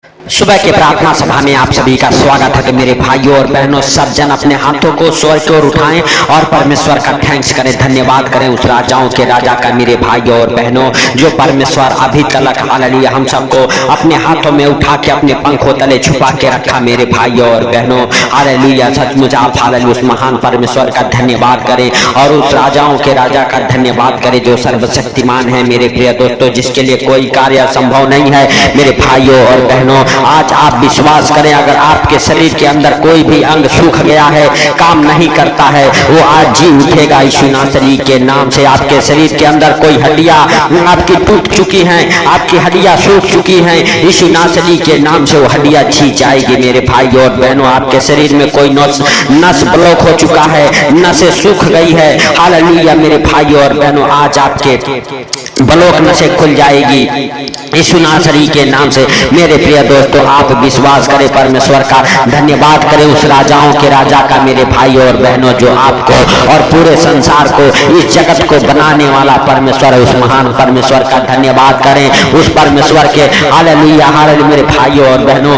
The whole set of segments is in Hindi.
सुबह के प्रार्थना सभा में आप सभी का स्वागत है कि मेरे भाइयों और बहनों सब जन अपने हाथों को स्वर्ग की ओर उठाएं और परमेश्वर का थैंक्स करें, धन्यवाद करें उस राजाओं के राजा का। मेरे भाइयों और बहनों, जो परमेश्वर अभी तक हालेलुया हम सबको अपने हाथों में उठा के अपने पंखों तले छुपा के रखा। मेरे भाइयों और बहनों, हालेलुया सचमुच आप हालेलुया उस महान परमेश्वर का धन्यवाद करें और उस राजाओं के राजा का धन्यवाद करें जो सर्वशक्तिमान है। मेरे प्रिय दोस्तों, जिसके लिए कोई कार्य संभव नहीं है। मेरे भाइयों और बहनों, आज आप विश्वास करें, अगर आपके शरीर के अंदर कोई भी अंग सूख गया है, काम नहीं करता है, वो आज जी उठेगा यीशु नासरी के नाम से। आपके शरीर के अंदर कोई हड्डियां आपकी टूट चुकी हैं, आपकी हड्डियां सूख चुकी हैं, यीशु नासरी के नाम से वो हड्डियां जी जाएगी। मेरे भाइयों और बहनों, आपके शरीर में कोई नस ब्लॉक हो चुका है, नसें सूख गई है, हालेलुया मेरे भाइयों और बहनों, आज आपके ब्लॉक नसें खुल जाएगी यीशु नासरी के नाम से। मेरे प्रिय दोस्तों, आप विश्वास करें, परमेश्वर का धन्यवाद करें उस राजाओं के राजा का। मेरे भाइयों और बहनों, जो आपको और पूरे संसार को, इस जगत को बनाने वाला परमेश्वर है, उस महान परमेश्वर का धन्यवाद करें। उस परमेश्वर के हालेलुया हालेलुया मेरे भाइयों और बहनों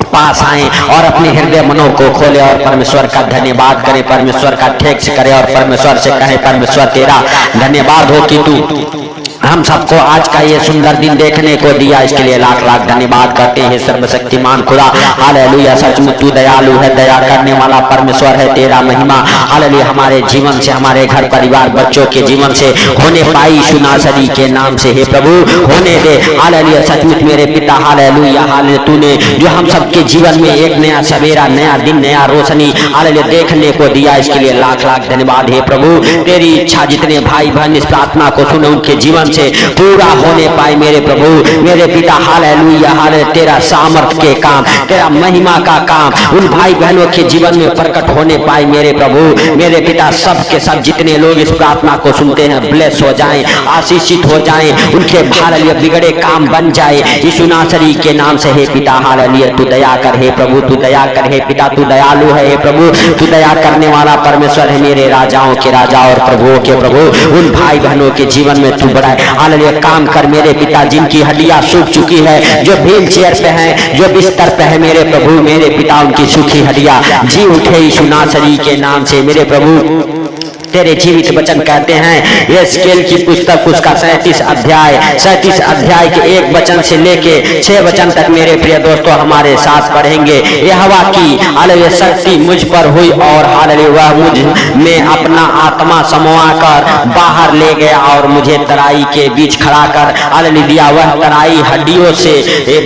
पास आए और अपने हृदय मनों को खोले और परमेश्वर का धन्यवाद करें, परमेश्वर का थैंक्स करें और परमेश्वर से कहें, परमेश्वर तेरा धन्यवाद हो कि तू हम सबको आज का ये सुंदर दिन देखने को दिया। इसके लिए लाख लाख धन्यवाद करते हैं सर्वशक्तिमान खुदा। हालेलुया सचमुच तू दयालु है, दया करने वाला परमेश्वर है। तेरा महिमा हालेलुया हमारे जीवन से, हमारे घर परिवार बच्चों के जीवन से होने पाई यीशु नासरी के नाम से। हे प्रभु होने दे, हालेलुया सचमुच मेरे पिता हालेलुया हालेलुया तूने जो हम सबके जीवन में एक नया सवेरा, नया दिन, नया रोशनी हालेलुया देखने को दिया। इसके लिए लाख लाख धन्यवाद। हे प्रभु तेरी इच्छा जितने भाई बहन इस प्रार्थना को सुने उनके जीवन से पूरा होने पाए। मेरे प्रभु मेरे पिता हालेलुया हालेलुया तेरा सामर्थ्य के काम, तेरा महिमा का काम उन भाई बहनों के जीवन में प्रकट होने पाए। मेरे प्रभु मेरे पिता सब के सब जितने लोग इस प्रार्थना को सुनते हैं ब्लेस हो जाएं, आशीषित हो जाएं, उनके हालेलुया बिगड़े काम बन जाए यीशु नासरी के नाम से। हे पिता हालेलुया तू दया कर, हे प्रभु तू दया कर, हे पिता तू दयालु है, हे प्रभु तू दया करने वाला परमेश्वर है। मेरे राजाओं के राजा और प्रभुओं के प्रभु उन भाई बहनों के जीवन में तू बड़ा हालेलुया काम कर। मेरे पिता जिनकी हड्डियां सूख चुकी है, जो व्हील चेयर पे हैं, जो बिस्तर पे है, मेरे प्रभु मेरे पिता उनकी सूखी हड्डियां जी उठे यीशु नासरी के नाम से। मेरे प्रभु तेरे जीवित वचन कहते हैं, ये स्केल की पुस्तक उसका 37 अध्याय के 1 वचन से लेके 6 वचन तक मेरे प्रिय दोस्तों हमारे साथ पढ़ेंगे। यहोवा की हालेलुया शक्ति मुझ पर हुई और हालेलुया वह मुझ में अपना आत्मा समवा कर बाहर ले गया और मुझे तराई के बीच खड़ा कर हालेलुया दिया। वह तराई हड्डियों से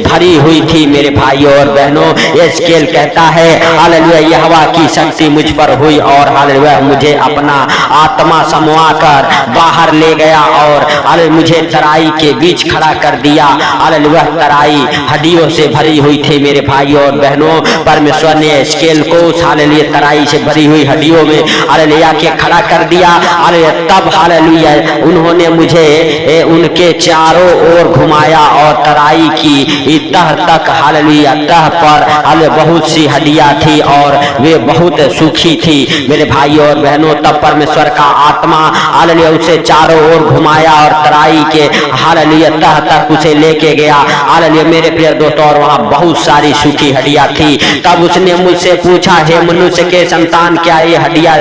भरी हुई थी। मेरे भाइयों और बहनों, ये स्केल कहता है हालेलुया यहोवा की शक्ति मुझ पर हुई और हालेलुया मुझे अपना आत्मा समवा कर बाहर ले गया और हालेलुया मुझे तराई के बीच खड़ा कर दिया। हालेलुया तराई हड्डियों से भरी हुई थी। मेरे भाइयों और बहनों, परमेश्वर ने स्केल को हालेलुया तराई से भरी हुई हड्डियों में हालेलुया के खड़ा कर दिया। हालेलुया तब हालेलुया उन्होंने मुझे उनके चारों ओर घुमाया और तराई की तह तक हालेलुया तह पर हालेलुया बहुत सी हड्डियां थी और वे बहुत सूखी थी। मेरे भाइयों और बहनों, तब परमेश्वर का आत्मा हालेलुया उसे चारों ओर घुमाया और तराई के हालेलुया तह तक उसे लेके गया। हालेलुया मेरे प्रिय दोस्तों, और वहां बहुत सारी सूखी हड्डियां थी। तब उसने मुझसे पूछा, हे मनुष्य के संतान, क्या ये हड्डियां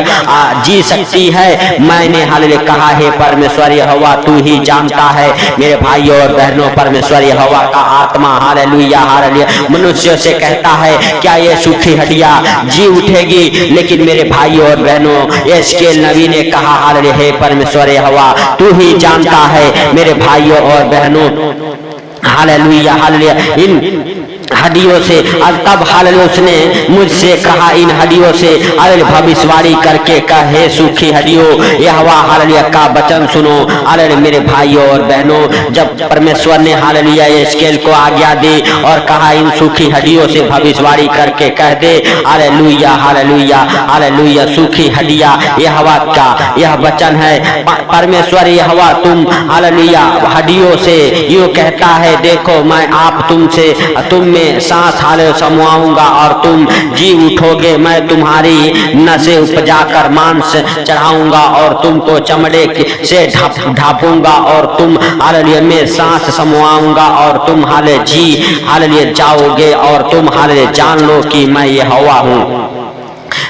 जी सकती है? मैंने हालेलुया कहा, हे परमेश्वर यहोवा तू ही जानता है। मेरे भाइयों और बहनों, परमेश्वर यहोवा का आत्मा हालेलुया हालेलुया मनुष्य से कहता है, क्या ये सूखी हड्डियां जी उठेगी? लेकिन मेरे भाइयों और बहनों, ये स्केल नबी ने कहा, हालेलुया हे परमेश्वर यहोवा तू ही जानता है। मेरे भाइयों और बहनों, हालेलुया हालेलुया इन हड्डियों से, तब हालेलुया उसने मुझसे कहा, इन हड्डियों से हालेलुया भविष्यवाणी करके कहे, सूखी हड्डियों यहोवा हालेलुया का वचन सुनो। हालेलुया मेरे भाइयों और बहनों, जब परमेश्वर ने हालेलुया स्केल को आज्ञा दी और कहा, इन सूखी हड्डियों से भविष्यवाणी करके कह दे, हालेलुया हालेलुया हालेलुया सूखी हड्डियां यहोवा का यह वचन है। परमेश्वर यहोवा तुम हालेलुया हड्डियों से यूं कहता है, देखो मैं आप तुम में में सांस हाले समवाऊंगा और तुम जी उठोगे। मैं तुम्हारी नसें उपजा कर मांस चढ़ाऊंगा और तुमको चमड़े से ढापूंगा और तुम हालेलुया में सांस समवाऊंगा और तुम हाले जी हालेलुया जाओगे और तुम हालेलुया जान लो कि मैं ये हवा हूँ।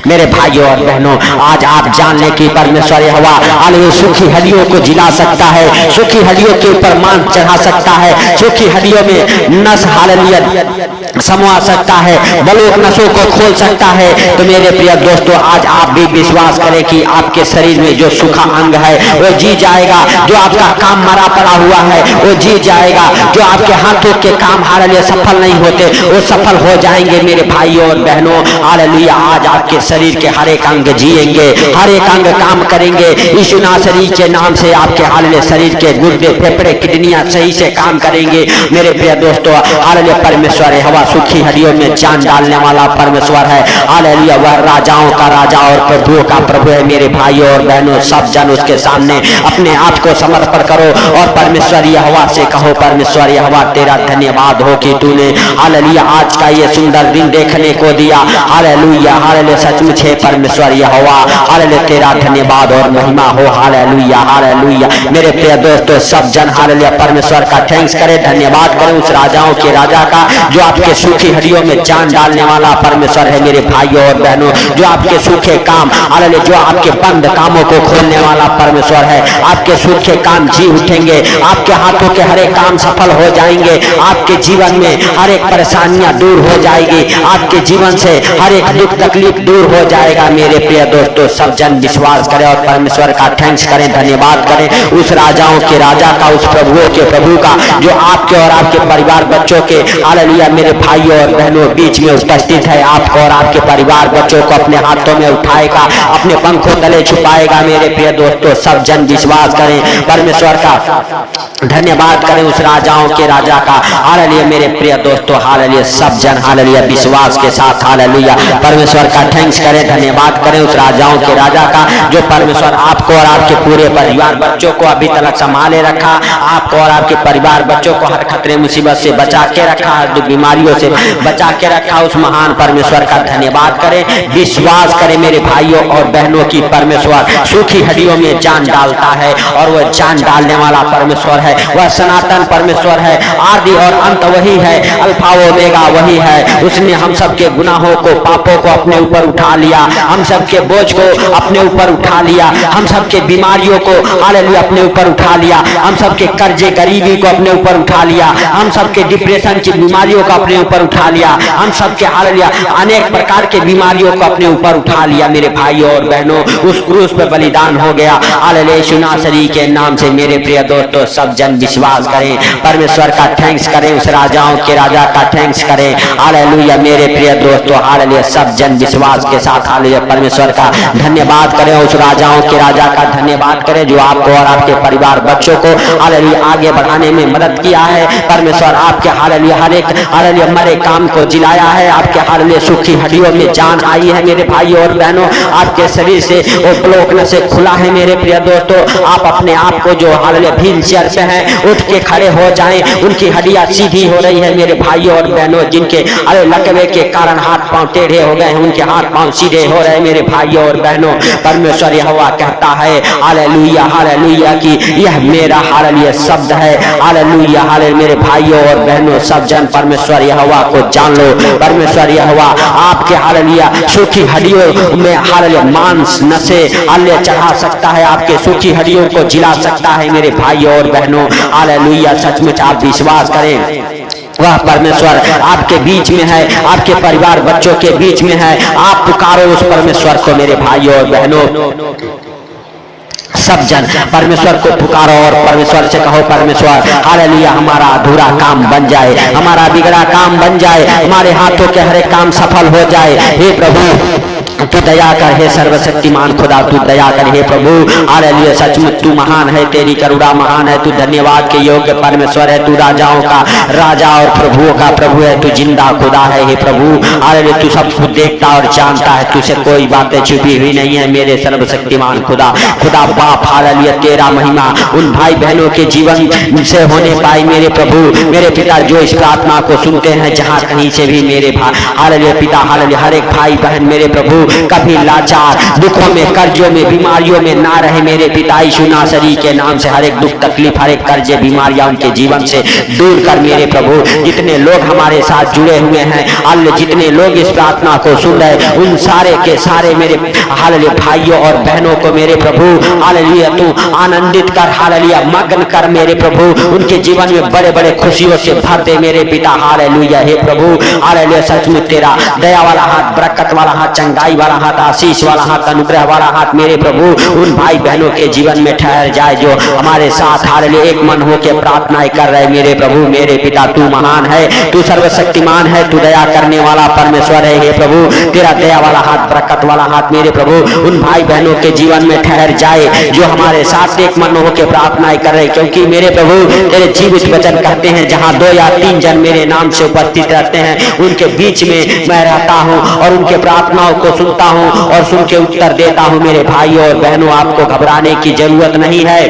मेरे भाइयों और बहनों, आज आप जान लें कि परमेश्वर यहोवा हालेलुया सूखी हड्डियों को जिला सकता है, सूखी हड्डियों के ऊपर मांस चढ़ा सकता है, सूखी हड्डियों में नस हालेलुया समवा सकता है, बलूक नसों को खोल सकता है। तो मेरे प्रिय दोस्तों, आज आप भी विश्वास करें कि आपके शरीर में जो सूखा अंग है वो जी जाएगा, जो आपका काम मरा पड़ा हुआ है वो जी जाएगा, जो आपके हाथों के काम हालेलुया सफल नहीं होते वो सफल हो जाएंगे। मेरे भाइयों और बहनों, हालेलुया आज आपके शरीर के हर एक अंग जिएंगे, हर एक अंग काम करेंगे। यीशु नासरी के नाम से आपके हालेलुया शरीर के गुर्दे, फेफड़े, किडनियां सही से काम करेंगे। मेरे प्रिय दोस्तों, हालेलुया परमेश्वर यहोवा सूखी हड्डियों में जान डालने वाला परमेश्वर है। हालेलुया वह राजाओं का राजा और प्रभुओं का प्रभु है। मेरे भाइयों और बहनों, सब जन उसके सामने अपने आप को समर्पण करो और परमेश्वर यहोवा से कहो, परमेश्वर यहोवा तेरा धन्यवाद हो कि तूने हालेलुया आज का ये सुंदर दिन देखने को दिया। हालेलुया हालेलुया सचमुच है परमेश्वर यहोवा, हालेलुया तेरा धन्यवाद और महिमा हो। Hallelujah hallelujah. मेरे प्रिय दोस्तों, सब जन हालेलुया परमेश्वर का थैंक्स करें, धन्यवाद करें उस राजाओं के राजा का जो आपके सूखी हड्डियों में जान डालने वाला परमेश्वर है। मेरे भाइयों और बहनों, जो आपके सूखे काम हालेलुया, जो आपके बंद कामों को खोलने वाला परमेश्वर है। आपके सूखे काम जी उठेंगे, आपके हाथों के हर एक काम सफल हो जाएंगे, आपके जीवन में हर एक परेशानियां दूर हो जाएगी, आपके जीवन से हर एक दुख तकलीफ दूर हो जाएगा। मेरे प्रिय दोस्तों, सब जन विश्वास करें और परमेश्वर का थैंक्स करें, धन्यवाद करें उस राजाओं के राजा का, उस प्रभुओं के प्रभु का जो आपके और आपके परिवार बच्चों के हालेलुया मेरे भाइयों और बहनों बीच में उपस्थित है। आपको और आपके परिवार बच्चों को अपने हाथों में उठाएगा, अपने पंखों तले छुपाएगा। मेरे प्रिय दोस्तों, सब जन विश्वास करें, परमेश्वर का धन्यवाद करें उस राजाओं के राजा का। हालेलुया मेरे प्रिय दोस्तों, हालेलुया सब जन हालेलुया विश्वास के साथ हालेलुया परमेश्वर का थैंक्स करें, धन्यवाद करें उस राजाओं के राजा का जो परमेश्वर आपको और आपके पूरे परिवार बच्चों को अभी तक संभाले रखा, आपको और आपके परिवार बच्चों को हर खतरे मुसीबत से बचा के रखा, हर बीमारियों से बचा के रखा। उस महान परमेश्वर का धन्यवाद करें, विश्वास करें मेरे भाइयों और बहनों की परमेश्वर सूखी हड्डियों में जान डालता है और वह जान डालने वाला परमेश्वर है। वह सनातन परमेश्वर है, आदि और अंत वही है, अल्फा ओमेगा वही है। उसने हम सबके गुनाहों को, पापों को अपने ऊपर उठा लिया, हम सबके बोझ को अपने ऊपर उठा लिया, हम सबके बीमारियों को हालेलुया अपने ऊपर उठा लिया, हम सबके कर्जे गरीबी को अपने ऊपर उठा लिया, हम सबके डिप्रेशन की बीमारियों को अपने ऊपर उठा लिया, हम सबके हालेलुया अनेक प्रकार के बीमारियों को अपने ऊपर उठा लिया। मेरे भाइयों और बहनों, उस क्रूस पे बलिदान हो गया। हालेलुया यीशु नासरी के नाम से मेरे प्रिय दोस्तों, सब जन विश्वास करें, परमेश्वर का थैंक्स करें, उस राजाओं के राजा का थैंक्स करें। हालेलुया मेरे प्रिय दोस्तों, हालेलुया सब जन विश्वास के साथ हालेलुया परमेश्वर का धन्यवाद करें, उस राजाओं के राजा का धन्यवाद करें जो आपको और आपके परिवार बच्चों को हालेलुया आगे बढ़ाने में मदद किया है। परमेश्वर आपके हालेलुया हर एक हालेलुया मरे काम को जिलाया है, आपके हालेलुया सूखी हड्डियों में जान आई है। मेरे भाइयों और बहनों, आपके शरीर से वो ब्लॉक से खुला है। मेरे प्रिय दोस्तों, आप अपने आप को जो हालेलुया व्हील चेयर पे हैं उठ के खड़े हो जाएं, उनकी हड्डियां सीधी हो रही है। मेरे भाइयों और बहनों, जिनके लकवे के कारण हाथ पांव टेढ़े हो गए हैं, उनके हाथ पांव सीधे हो रहे हैं। मेरे भाइयों और बहनों, परमेश्वर यहोवा कहता है हालेलुया हालेलुया कि यह मेरा हालेलुया शब्द है। हालेलुया हालेलुया मेरे भाइयों और बहनों, सब जन परमेश्वर यहोवा को जान लो। परमेश्वर यहोवा आपके हालेलुया सूखी हड्डियों में हालेलुया मांस नसे हालेलुया चढ़ा सकता है, आपके सूखी हड्डियों को जिला सकता है। मेरे भाइयों और बहनों, हालेलुया सचमुच आप विश्वास करें, वह परमेश्वर आपके बीच में है, आपके परिवार बच्चों के बीच में है। आप पुकारो उस परमेश्वर को। मेरे भाइयों और बहनों, सब जन परमेश्वर को पुकारो और परमेश्वर से कहो, परमेश्वर हालेलुया हमारा अधूरा काम बन जाए, हमारा बिगड़ा काम बन जाए, हमारे हाथों के हर एक काम सफल हो जाए। हे प्रभु तू दया कर हे सर्वशक्तिमान खुदा, तू दया कर हे प्रभु। हालेलुया, सचमुच तू महान है, तेरी करुणा महान है, तू धन्यवाद के योग्य परमेश्वर है, तू राजाओं का राजा और प्रभुओं का प्रभु है, तू जिंदा खुदा है हे प्रभु। हालेलुया, तू सब कुछ देखता और जानता है, तुझसे कोई बातें छुपी हुई नहीं है मेरे सर्वशक्तिमान खुदा। खुदा बाप हालेलुया, तेरा महिमा उन भाई बहनों के जीवन से होने पाई मेरे प्रभु, मेरे पिता जो इस प्रार्थना को सुनते हैं जहाँ कहीं से भी मेरे भाई हालेलुया पिता हालेलुया, हर एक भाई बहन मेरे प्रभु कभी लाचार दुखों में कर्जों में बीमारियों में ना रहे मेरे पिता यीशु नासरी के नाम से। हर एक दुख तकलीफ हर एक कर्जे बीमारियां उनके जीवन से दूर कर मेरे प्रभु। जितने लोग हमारे साथ जुड़े हुए हैं हालेलुया, जितने लोग इस प्रार्थना को सुन रहे उन सारे के सारे मेरे हालेलुया भाइयों और बहनों को मेरे प्रभु हालेलुया तू आनंदित कर, हालेलुया मग्न कर मेरे प्रभु, उनके जीवन में बड़े बड़े खुशियों से भर दे मेरे पिता हालेलुया हे प्रभु। हालेलुया, सचमुच तेरा दया वाला हाथ, बरकत वाला हाथ, चंगाई वाला हाथ, आशीष वाला हाथ, अनुग्रह वाला हाथ मेरे प्रभु उन भाई बहनों के जीवन में ठहर जाए जो हमारे साथ हालेलुया एक मन होकर प्रार्थनाएं कर रहे मेरे प्रभु। मेरे पिता तू महान है, तू सर्वशक्तिमान है, तू दया करने वाला परमेश्वर है हे प्रभु। तेरा दया वाला हाथ, बरकत वाला हाथ मेरे प्रभु उन भाई बहनों के जीवन में ठहर जाए जो हमारे साथ एक मन होकर प्रार्थनाएं कर रहे, क्योंकि मेरे प्रभु तेरे जीवित वचन कहते हैं जहाँ 2 या 3 जन मेरे नाम से उपस्थित रहते हैं उनके बीच में मैं रहता हूँ और उनके प्रार्थनाओं को सुनता हूँ और सुन के उत्तर देता हूँ। मेरे भाइयों और बहनों, आपको घबराने की जरूरत नहीं है,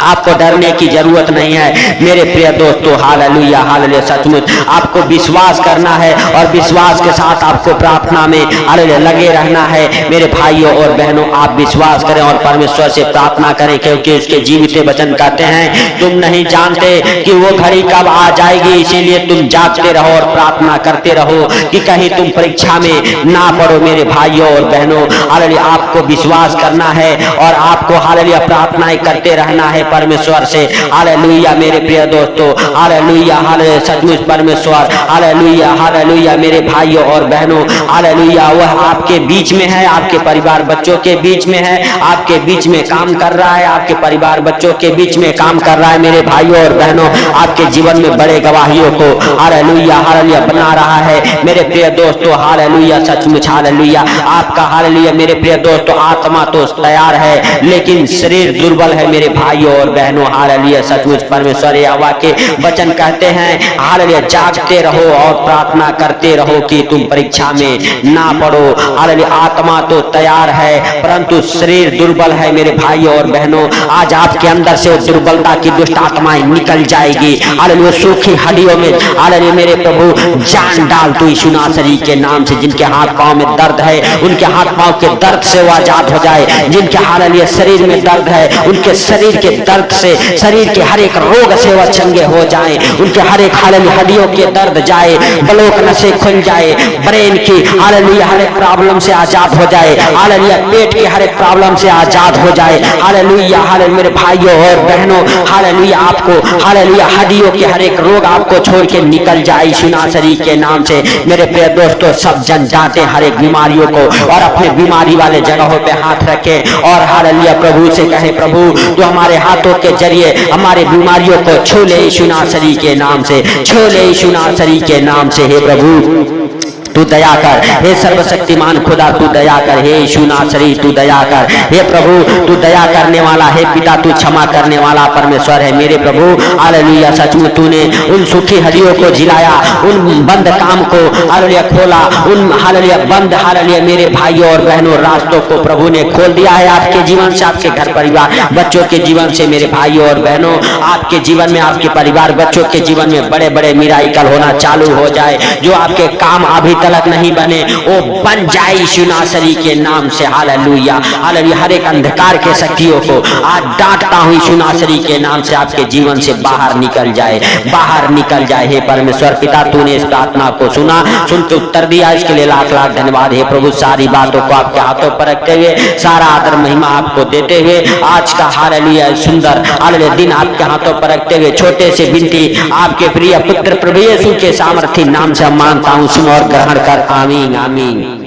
आपको डरने की जरूरत नहीं है मेरे प्रिय दोस्तों। हालेलुया हालेलुया, सचमुच आपको विश्वास करना है और विश्वास के साथ आपको प्रार्थना में हालेलुया लगे रहना है मेरे भाइयों और बहनों। आप विश्वास करें और परमेश्वर से प्रार्थना करें, क्योंकि उसके जीवित वचन कहते हैं तुम नहीं जानते कि वो घड़ी कब आ जाएगी, इसीलिए तुम जागते रहो और प्रार्थना करते रहो कि कहीं तुम परीक्षा में ना पड़ो मेरे भाइयों और बहनों। हालेलुया, आपको विश्वास करना है और आपको हालेलुया प्रार्थनाएं करते रहना है परमेश्वर से। हालेलुया मेरे प्रिय दोस्तों, हालेलुया हालेलुया, सचमुच परमेश्वर हालेलुया हालेलुया मेरे भाइयों और बहनों हालेलुया वह आपके बीच में है, आपके परिवार बच्चों के बीच में है, आपके बीच में काम कर रहा है, आपके परिवार बच्चों के बीच में काम कर रहा है मेरे भाइयों और बहनों। आपके जीवन में बड़े गवाहियों को हालेलुया हालेलुया बना रहा है मेरे प्रिय दोस्तों। हालेलुया, सचमुच हालेलुया, आपका हालेलुया मेरे प्रिय दोस्तों आत्मा तो तैयार है लेकिन शरीर दुर्बल है मेरे भाइयों और बहनों। हालेलुया, सचमुच परमेश्वर यहोवा के वचन कहते हैं हालेलुया जागते रहो और प्रार्थना करते रहो कि तुम परीक्षा में ना पड़ो। हालेलुया, आत्मा तो तैयार है परंतु शरीर दुर्बल है मेरे भाइयों और बहनों। आज आपके अंदर से दुर्बलता की दुष्ट आत्माएं निकल जाएगी। हालेलुया, सूखी हड्डियों में हालेलुया मेरे प्रभु जान डाल तू यीशु नासरी के नाम से। जिनके हाथ पांव में दर्द है उनके हाथ पांव के दर्द से वो आजाद हो जाए, जिनके हालेलुया शरीर में दर्द है उनके शरीर के दर्द से, शरीर के हर एक रोग से वह चंगे हो जाए, उनके हर एक हालेलुया हड्डियों के दर्द जाए, ब्लॉक नसें खुल जाए, ब्रेन की हालेलुया हर एक प्रॉब्लम से आजाद हो जाए, हालेलुया पेट की हर एक प्रॉब्लम से आजाद हो जाए। हालेलुया हालेलुया मेरे भाइयों और बहनों, हालेलुया आपको हालेलुया हड्डियों के हर एक रोग आपको छोड़ के निकल जाए यीशु नासरी के नाम से। मेरे प्रिय दोस्तों, सब जन जाते हर एक बीमारियों को और अपने बीमारी वाले जगहों पे हाथ रखे और हालेलुया प्रभु से कहे प्रभु तो हमारे हाथों के जरिए हमारे बीमारियों को छू ले यीशु नासरी के नाम से, छू ले यीशु नासरी के नाम से। हे प्रभु तू दया कर, हे सर्वशक्तिमान खुदा तू दया कर, हे यीशु नासरी तू दया कर, हे प्रभु तू दया करने वाला, हे पिता तू क्षमा करने वाला परमेश्वर है मेरे प्रभु। हालेलुया, सचमुच तूने उन सूखी हड्डियों को जिलाया, उन बंद काम को हालेलुया खोला, उन हालेलुया बंद हालेलुया मेरे भाइयों और बहनों रास्तों को प्रभु ने खोल दिया है आपके जीवन से, आपके घर परिवार बच्चों के जीवन से। मेरे भाइयों और बहनों, आपके जीवन में आपके परिवार बच्चों के जीवन में बड़े बड़े मिराकल होना चालू हो जाए। जो आपके काम अभी तलक नहीं बने वो बन जाए यीशु नासरी के नाम से। हालेलुया हालेलुया, हर एक अंधकार के शक्तियों को आज डांटता हूँ यीशु नासरी के नाम से, आपके जीवन से बाहर निकल जाए, बाहर निकल जाए। हे परमेश्वर पिता तूने इस प्रार्थना को सुना, सुन के उत्तर दिया, इसके लिए लाख लाख धन्यवाद। हे प्रभु सारी बातों को आपके हाथों पर रखते हुए सारा आदर महिमा आपको देते हुए आज का हालेलुया सुंदर हालेलुया दिन आपके हाथों पर रखते हुए छोटे से विनती आपके प्रिय पुत्र प्रभु यीशु के सामर्थी नाम से मानता हूँ, सुन और ग्रहण कर। आमीन आमीन।